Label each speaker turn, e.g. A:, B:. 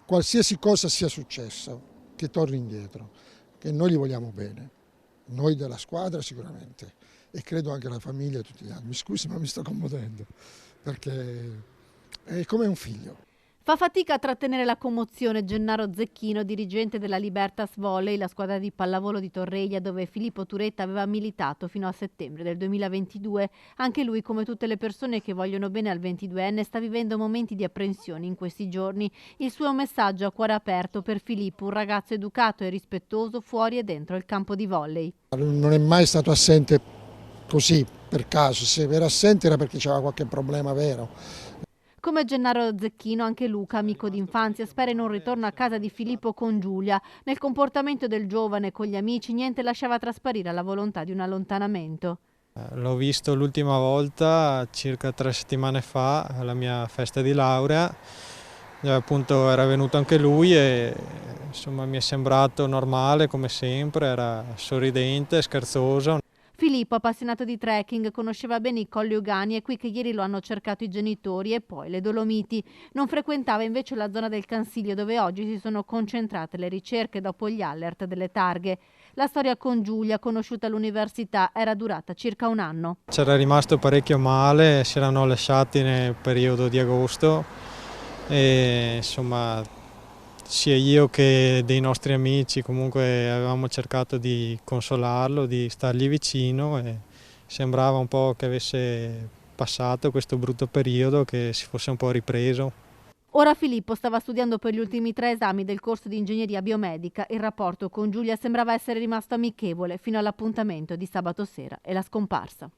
A: qualsiasi cosa sia successa, che torni indietro, che noi gli vogliamo bene, noi della squadra sicuramente, e credo anche la famiglia e tutti gli altri. Mi scusi, ma mi sto commuovendo, perché è come un figlio.
B: Fa fatica a trattenere la commozione Gennaro Zecchino, dirigente della Libertas Volley, la squadra di pallavolo di Torreglia dove Filippo Turetta aveva militato fino a settembre del 2022. Anche lui, come tutte le persone che vogliono bene al 22enne, sta vivendo momenti di apprensione in questi giorni. Il suo messaggio a cuore aperto per Filippo, un ragazzo educato e rispettoso fuori e dentro il campo di volley.
A: Non è mai stato assente così per caso, se era assente era perché c'era qualche problema vero.
B: Come Gennaro Zecchino, anche Luca, amico d'infanzia, spera in un ritorno a casa di Filippo con Giulia. Nel comportamento del giovane con gli amici niente lasciava trasparire la volontà di un allontanamento.
C: L'ho visto l'ultima volta circa 3 settimane fa alla mia festa di laurea, dove appunto era venuto anche lui e insomma mi è sembrato normale come sempre, era sorridente, scherzoso.
B: Filippo, appassionato di trekking, conosceva bene i Colli Ugani, è qui che ieri lo hanno cercato i genitori, e poi le Dolomiti. Non frequentava invece la zona del Cansiglio, dove oggi si sono concentrate le ricerche dopo gli alert delle targhe. La storia con Giulia, conosciuta all'università, era durata circa un anno.
C: C'era rimasto parecchio male, si erano lasciati nel periodo di agosto e insomma sia io che dei nostri amici comunque avevamo cercato di consolarlo, di stargli vicino e sembrava un po' che avesse passato questo brutto periodo, che si fosse un po' ripreso.
B: Ora Filippo stava studiando per gli ultimi 3 esami del corso di ingegneria biomedica. Il rapporto con Giulia sembrava essere rimasto amichevole fino all'appuntamento di sabato sera e la scomparsa.